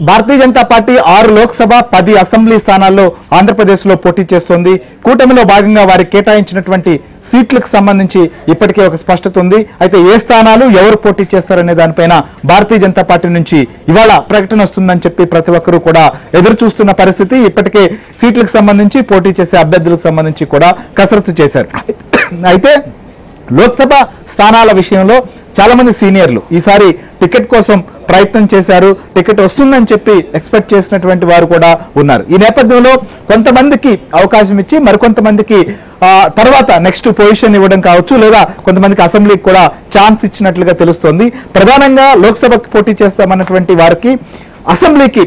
Bharatiya Janata party 6 Lok Sabha 10 assembly స్థానాల్లో ఆంధ్రప్రదేశ్లో పోటీ చేస్తోంది. కూటమిలో భాగంగా వారికి కేటాయించినటువంటి సీట్లకు సంబంధించి ఇప్పటికే ఒక స్పష్టత ఉంది. అయితే ఏ స్థానాలు ఎవరు పోటీ చేస్తారనే దానిపైన భారతీయ జనతా పార్టీ నుంచి ఇవాళ ప్రకటన వస్తుందని చెప్పి ప్రతి ఒక్కరూ కూడా ఎదురు చూస్తున్న పరిస్థితి. ఇప్పటికే సీట్లకు సంబంధించి పోటీ చేసే అభ్యర్థులకు సంబంధించి కూడా కసరత్తు చేశారు. అయితే లోక్సభ స్థానాల విషయంలో చాలా మంది సీనియర్లు ఈసారి టికెట్ కోసం ప్రయత్నం చేశారు. టికెట్ వస్తుందని చెప్పి ఎక్స్పెక్ట్ చేసినటువంటి వారు కూడా ఉన్నారు. ఈ నేపథ్యంలో కొంతమందికి అవకాశం ఇచ్చి మరికొంతమందికి తర్వాత నెక్స్ట్ పొజిషన్ ఇవ్వడం కావచ్చు, లేదా కొంతమందికి అసెంబ్లీకి కూడా ఛాన్స్ ఇచ్చినట్లుగా తెలుస్తోంది. ప్రధానంగా లోక్సభకి పోటీ చేస్తామన్నటువంటి వారికి అసెంబ్లీకి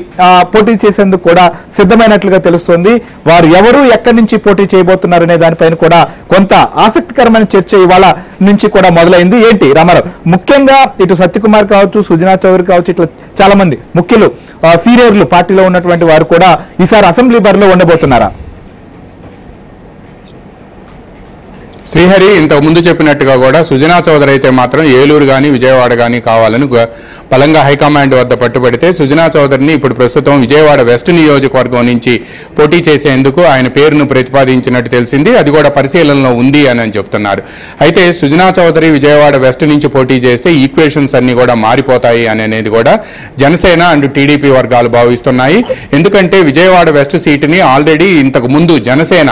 పోటీ చేసేందుకు కూడా సిద్ధమైనట్లుగా తెలుస్తోంది. వారు ఎవరు ఎక్కడి నుంచి పోటీ చేయబోతున్నారనే దానిపైన కూడా కొంత ఆసక్తికరమైన చర్చ ఇవాళ నుంచి కూడా మొదలైంది. ఏంటి రామారావు, ముఖ్యంగా ఇటు సత్యకుమార్ కావచ్చు, సుజనా చౌదరి కావచ్చు, ఇట్లా చాలా మంది ముఖ్యులు సీనియర్లు పార్టీలో ఉన్నటువంటి వారు కూడా ఈసారి అసెంబ్లీ బరిలో ఉండబోతున్నారా? శ్రీహరి ఇంతకు ముందు చెప్పినట్టుగా కూడా సుజనా చౌదరి అయితే మాత్రం ఏలూరు కానీ విజయవాడ కానీ కావాలని బలంగా హైకమాండ్ వద్ద పట్టుబడితే సుజనా చౌదరిని ఇప్పుడు ప్రస్తుతం విజయవాడ వెస్ట్ నియోజకవర్గం నుంచి పోటీ చేసేందుకు ఆయన పేరును ప్రతిపాదించినట్టు తెలిసింది. అది కూడా పరిశీలనలో ఉంది అని చెప్తున్నారు. అయితే సుజనా చౌదరి విజయవాడ వెస్ట్ నుంచి పోటీ చేస్తే ఈక్వేషన్స్ అన్ని కూడా మారిపోతాయి అనేది కూడా జనసేన అండ్ టీడీపీ వర్గాలు భావిస్తున్నాయి. ఎందుకంటే విజయవాడ వెస్ట్ సీటుని ఆల్రెడీ ఇంతకు ముందు జనసేన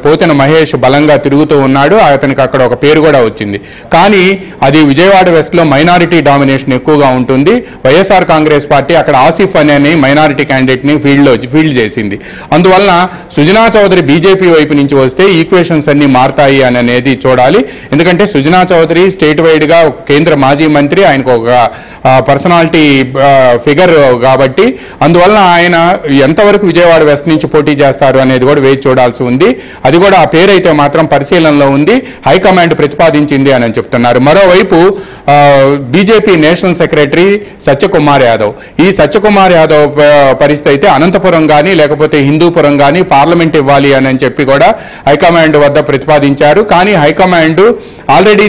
పోతిన మహేష్ బలంగా తిరుగుతూ ఉన్నాడు. అతనికి అక్కడ ఒక పేరు కూడా వచ్చింది. కానీ అది విజయవాడ వెస్ట్ లో మైనారిటీ డామినేషన్ ఎక్కువగా ఉంటుంది. వైఎస్ఆర్ కాంగ్రెస్ పార్టీ అక్కడ ఆసిఫ్ అనే మైనారిటీ క్యాండిడేట్ ని ఫీల్డ్ చేసింది. అందువలన సుజనా చౌదరి బీజేపీ వైపు నుంచి వస్తే ఈక్వేషన్స్ అన్ని మారతాయి అనేది చూడాలి. ఎందుకంటే సుజనా చౌదరి స్టేట్ వైడ్ గా కేంద్ర మాజీ మంత్రి, ఆయనకు ఒక పర్సనాలిటీ ఫిగర్ కాబట్టి అందువలన ఆయన ఎంతవరకు విజయవాడ వెస్ట్ నుంచి పోటీ చేస్తారు అనేది కూడా వేచి చూడాల్సి ఉంది. అది కూడా ఆ పేరు అయితే మాత్రం పరిశీలనలో ఉంది, హైకమాండ్ ప్రతిపాదించింది అని చెప్తున్నారు. మరోవైపు BJP national secretary Satyakumar Yadav, ఈ సత్యకుమార్ యాదవ్ పరిస్థితి అయితే అనంతపురం కానీ లేకపోతే హిందూపురం కానీ పార్లమెంట్ ఇవ్వాలి అని చెప్పి కూడా హైకమాండ్ వద్ద ప్రతిపాదించారు. కానీ హైకమాండ్ ఆల్రెడీ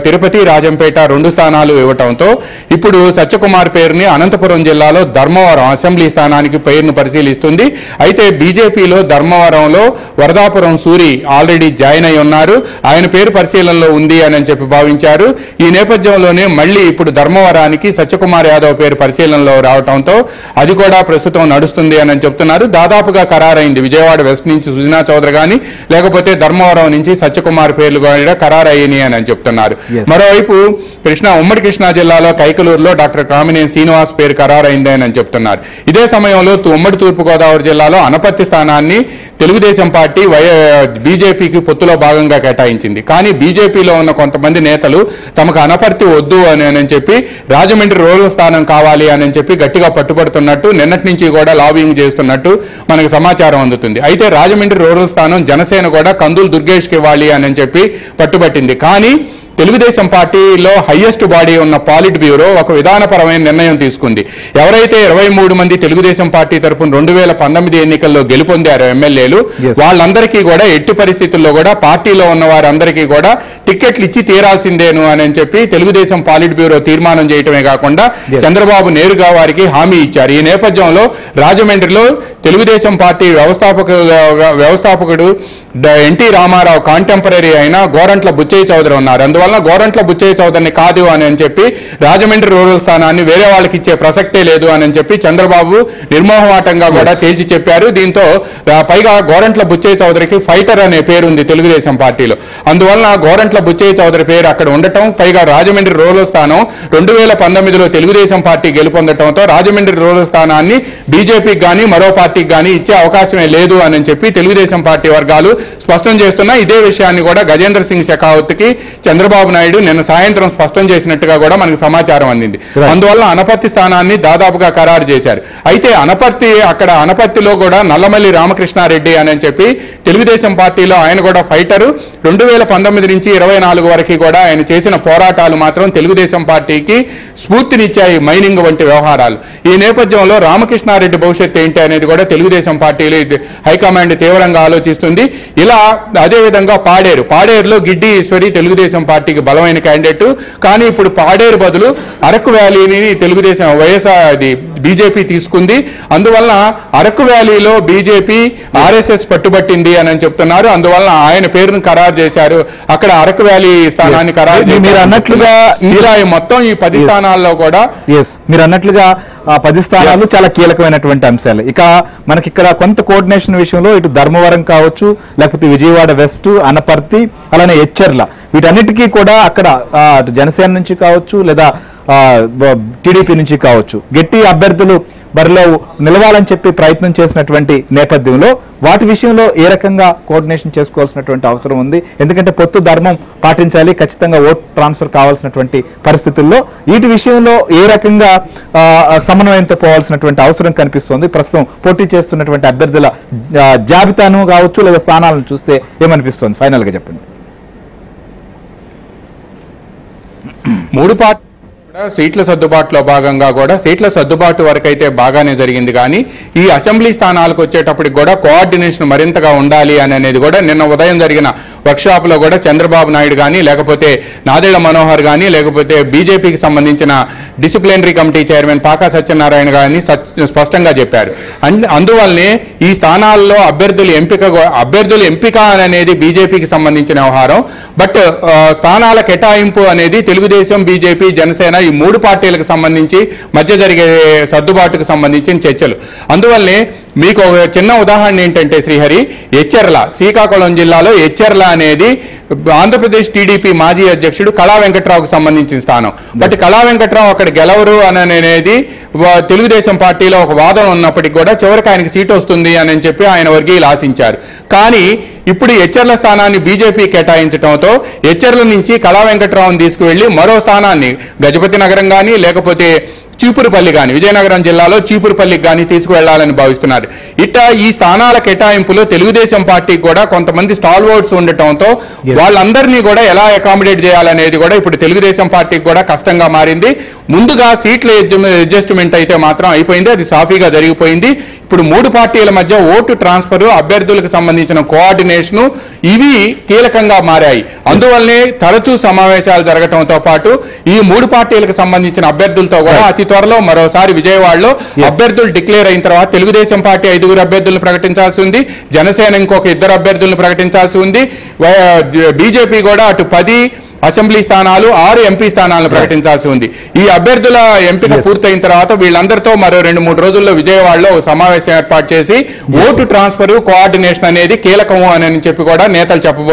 తిరుపతి రాజంపేట 2 స్థానాలు ఇవ్వటంతో ఇప్పుడు సత్యకుమార్ పేరుని అనంతపురం జిల్లాలో ధర్మవరం అసెంబ్లీ స్థానానికి పేరును పరిశీలిస్తుంది. అయితే బీజేపీలో ధర్మవరంలో వరదాపురం సూరి ఆల్రెడీ జాయిన్ అయి ఉన్నారు. ఆయన పేరు పరిశీలనలో ఉంది అని చెప్పి భావించారు. ఈ నేపథ్యంలోనే మళ్ళీ ఇప్పుడు ధర్మవరానికి సత్యకుమార్ యాదవ్ పేరు పరిశీలనలో రావడంతో అది కూడా ప్రస్తుతం నడుస్తుంది అని చెప్తున్నారు. దాదాపుగా ఖరారైంది. విజయవాడ వెస్ట్ నుంచి సుజనా చౌదరి కానీ లేకపోతే ధర్మవరం నుంచి సత్యకుమార్ పేర్లు కూడా ఖరారయ్యాయి అని చెప్తున్నారు. మరోవైపు ఉమ్మడి కృష్ణా జిల్లాలో కైకలూరులో డాక్టర్ కామినేని శ్రీనివాస్ పేరు ఖరారైంది అని చెప్తున్నారు. ఇదే సమయంలో ఉమ్మడి తూర్పుగోదావరి జిల్లాలో అనపర్తి స్థానాన్ని తెలుగుదేశం పార్టీ బీజేపీకి పొత్తులో భాగంగా కేటాయించింది. కానీ బీజేపీలో ఉన్న కొంతమంది నేతలు తమకు అనపర్తి వద్దు అని చెప్పి రాజమండ్రి రూరల్ స్థానం కావాలి అని చెప్పి గట్టిగా పట్టుబడుతున్నట్టు నిన్నటి నుంచి కూడా లాబింగ్ చేస్తున్నట్టు మనకు సమాచారం అందుతుంది. అయితే రాజమండ్రి రూరల్ స్థానం జనసేన కూడా కందులు దుర్గేష్కి ఇవ్వాలి అని చెప్పి పట్టుబట్టింది. కానీ తెలుగుదేశం పార్టీలో హైయెస్ట్ బాడీ ఉన్న పాలిట్ బ్యూరో ఒక విధానపరమైన నిర్ణయం తీసుకుంది. ఎవరైతే 23 మంది తెలుగుదేశం పార్టీ తరఫున 2019 ఎన్నికల్లో గెలుపొందారో ఎమ్మెల్యేలు, వాళ్ళందరికీ కూడా ఎట్టి పరిస్థితుల్లో కూడా పార్టీలో ఉన్న వారందరికీ కూడా టికెట్లు ఇచ్చి తీరాల్సిందేను అని చెప్పి తెలుగుదేశం పాలిట్ బ్యూరో తీర్మానం చేయటమే కాకుండా చంద్రబాబు నేరుగా వారికి హామీ ఇచ్చారు. ఈ నేపథ్యంలో రాజమండ్రిలో తెలుగుదేశం పార్టీ వ్యవస్థాపకుడు ఎన్టీ రామారావు కాంటెంపరీ అయిన గోరంట్ల బుచ్చయ్య చౌదరి ఉన్నారు. అందువలన గోరంట్ల బుచ్చయ్య చౌదరిని కాదు అని చెప్పి రాజమండ్రి రూరల్ స్థానాన్ని వేరే వాళ్ళకి ఇచ్చే ప్రసక్తే లేదు అని చెప్పి చంద్రబాబు నిర్మోహమాటంగా కూడా తేల్చి చెప్పారు. దీంతో పైగా గోరంట్ల బుచ్చయ్య చౌదరికి ఫైటర్ అనే పేరుంది తెలుగుదేశం పార్టీలో. అందువలన గోరంట్ల బుచ్చయ్య చౌదరి పేరు అక్కడ ఉండటం, పైగా రాజమండ్రి రూరల్ స్థానం 2019లో తెలుగుదేశం పార్టీ గెలుపొందటంతో రాజమండ్రి రూరల్ స్థానాన్ని బీజేపీకి కానీ మరో పార్టీకి కానీ ఇచ్చే అవకాశమే లేదు అని చెప్పి తెలుగుదేశం పార్టీ వర్గాలు స్పష్టం చేస్తున్నా. ఇదే విషయాన్ని కూడా గజేంద్ర సింగ్ షెకావత్ కి చంద్రబాబు నాయుడు నిన్న సాయంత్రం స్పష్టం చేసినట్టుగా కూడా మనకు సమాచారం అందింది. అందువల్ల అనపర్తి స్థానాన్ని దాదాపుగా ఖరారు చేశారు. అయితే అనపర్తిలో కూడా నల్లమల్లి రామకృష్ణారెడ్డి అని చెప్పి తెలుగుదేశం పార్టీలో ఆయన కూడా ఫైటరు, 2019 నుంచి 24 వరకు కూడా ఆయన చేసిన పోరాటాలు మాత్రం తెలుగుదేశం పార్టీకి స్ఫూర్తినిచ్చాయి, మైనింగ్ వంటి వ్యవహారాలు. ఈ నేపథ్యంలో రామకృష్ణారెడ్డి భవిష్యత్తు ఏంటి అనేది కూడా తెలుగుదేశం పార్టీలో హైకమాండ్ తీవ్రంగా ఆలోచిస్తుంది. ఇలా అదేవిధంగా పాడేరులో గిడ్డి ఈశ్వరి తెలుగుదేశం పార్టీకి బలమైన క్యాండిడేట్. కానీ ఇప్పుడు పాడేరు బదులు అరకు వ్యాలీని తెలుగుదేశం బీజేపీ తీసుకుంది. అందువలన అరకు వ్యాలీలో బీజేపీ ఆర్ఎస్ఎస్ పట్టుబట్టింది అని చెప్తున్నారు. అందువలన ఆయన పేరును ఖరారు చేశారు, అక్కడ అరకు వ్యాలీ స్థానాన్ని ఖరారు చేశారు. మీరు అన్నట్లుగా ఇలా మొత్తం ఈ 10 స్థానాల్లో కూడా మీరు అన్నట్లుగా 10 స్థానాలు చాలా కీలకమైనటువంటి అంశాలు. ఇక మనకి ఇక్కడ కొంత కోఆర్డినేషన్ విషయంలో ఇటు ధర్మవరం కావచ్చు, లేకపోతే విజయవాడ వెస్ట్, అనపర్తి, అలానే ఎచ్చెర్ల, వీటన్నిటికీ కూడా అక్కడ జనసేన నుంచి కావచ్చు లేదా టీడీపీ నుంచి కావచ్చు గట్టి అభ్యర్థులు బరిలో నిలవాలని చెప్పి ప్రయత్నం చేసినటువంటి నేపథ్యంలో వాటి విషయంలో ఏ రకంగా కోఆర్డినేషన్ చేసుకోవాల్సినటువంటి అవసరం ఉంది? ఎందుకంటే పొత్తు ధర్మం పాటించాలి, ఖచ్చితంగా ఓట్ ట్రాన్స్ఫర్ కావాల్సినటువంటి పరిస్థితుల్లో వీటి విషయంలో ఏ రకంగా సమన్వయంతో పోవాల్సినటువంటి అవసరం కనిపిస్తోంది? ప్రస్తుతం పోటీ చేస్తున్నటువంటి అభ్యర్థుల జాబితాను కావచ్చు లేదా స్థానాలను చూస్తే ఏమనిపిస్తోంది? ఫైనల్ గా చెప్పండి. 3 పార్టీ సీట్ల సర్దుబాటులో భాగంగా కూడా సీట్ల సర్దుబాటు వరకు అయితే బాగానే జరిగింది. కానీ ఈ అసెంబ్లీ స్థానాలకు వచ్చేటప్పటికి కూడా కోఆర్డినేషన్ మరింతగా ఉండాలి అనేది కూడా నిన్న ఉదయం జరిగిన వర్క్షాప్ లో కూడా చంద్రబాబు నాయుడు కానీ లేకపోతే నాదెళ్ల మనోహర్ కానీ లేకపోతే బీజేపీకి సంబంధించిన disciplinary committee chairman pak Satyanarayana గారిని స్పష్టంగా చెప్పారు. అందువల్లనే ఈ స్థానాల్లో అభ్యర్థుల ఎంపిక అనేది బీజేపీకి సంబంధించిన వ్యవహారం. బట్ స్థానాల కేటాయింపు అనేది తెలుగుదేశం, బీజేపీ, జనసేన ఈ 3 పార్టీలకు సంబంధించి మధ్య జరిగే సర్దుబాటుకు సంబంధించిన చర్చలు. అందువల్లనే మీకు ఒక చిన్న ఉదాహరణ ఏంటంటే శ్రీహరి, శ్రీకాకుళం జిల్లాలో ఎచ్చెర్ల అనేది ఆంధ్రప్రదేశ్ టీడీపీ మాజీ అధ్యక్షుడు కళా వెంకట్రావుకు సంబంధించిన స్థానం. బట్ కళా వెంకట్రావు అక్కడ గెలవరు అనేది తెలుగుదేశం పార్టీలో ఒక వాదన ఉన్నప్పటికీ కూడా చివరికి ఆయనకి సీట్ వస్తుంది అని చెప్పి ఆయన వర్గీయులు ఆశించారు. కానీ ఇప్పుడు ఎచ్చెర్ల స్థానాన్ని బీజేపీ కేటాయించడంతో ఎచ్చెర్ల నుంచి కళా వెంకట్రావుని తీసుకువెళ్లి మరో స్థానాన్ని గజపతి నగరం కానీ లేకపోతే చీపురుపల్లి కానీ విజయనగరం జిల్లాలో చీపురుపల్లికి కానీ తీసుకువెళ్లాలని భావిస్తున్నారు. ఇట్లా ఈ స్థానాల కేటాయింపులో తెలుగుదేశం పార్టీకి కూడా కొంతమంది స్టాల్ వర్డ్స్ ఉండటంతో వాళ్ళందరినీ కూడా ఎలా అకామిడేట్ చేయాలనేది కూడా ఇప్పుడు తెలుగుదేశం పార్టీకి కూడా కష్టంగా మారింది. ముందుగా సీట్ల అడ్జస్ట్మెంట్ అయితే మాత్రం అయిపోయింది, అది సాఫీగా జరిగిపోయింది. ఇప్పుడు 3 పార్టీల మధ్య ఓటు ట్రాన్స్ఫర్, అభ్యర్థులకు సంబంధించిన కోఆర్డినేషను ఇవి కీలకంగా మారాయి. అందువల్లనే తరచూ సమావేశాలు జరగడంతో పాటు ఈ 3 పార్టీలకు సంబంధించిన అభ్యర్థులతో కూడా అతి త్వరలో మరోసారి విజయవాడలో అభ్యర్థులు డిక్లేర్ అయిన తర్వాత తెలుగుదేశం పార్టీ 5 అభ్యర్థులను ప్రకటించాల్సి ఉంది, జనసేన ఇంకొక 2 అభ్యర్థులను ప్రకటించాల్సి ఉంది, బీజేపీ కూడా అటు 10 అసెంబ్లీ స్థానాలు 6 ఎంపీ స్థానాలను ప్రకటించాల్సి ఉంది. ఈ అభ్యర్థుల ఎంపిక పూర్తయిన తర్వాత వీళ్ళందరితో మరో 2-3 రోజుల్లో విజయవాడలో సమావేశం ఏర్పాటు చేసి ఓటు ట్రాన్స్ఫర్, కోఆర్డినేషన్ అనేది కీలకము అని చెప్పి కూడా నేతలు చెప్పబోతున్నారు.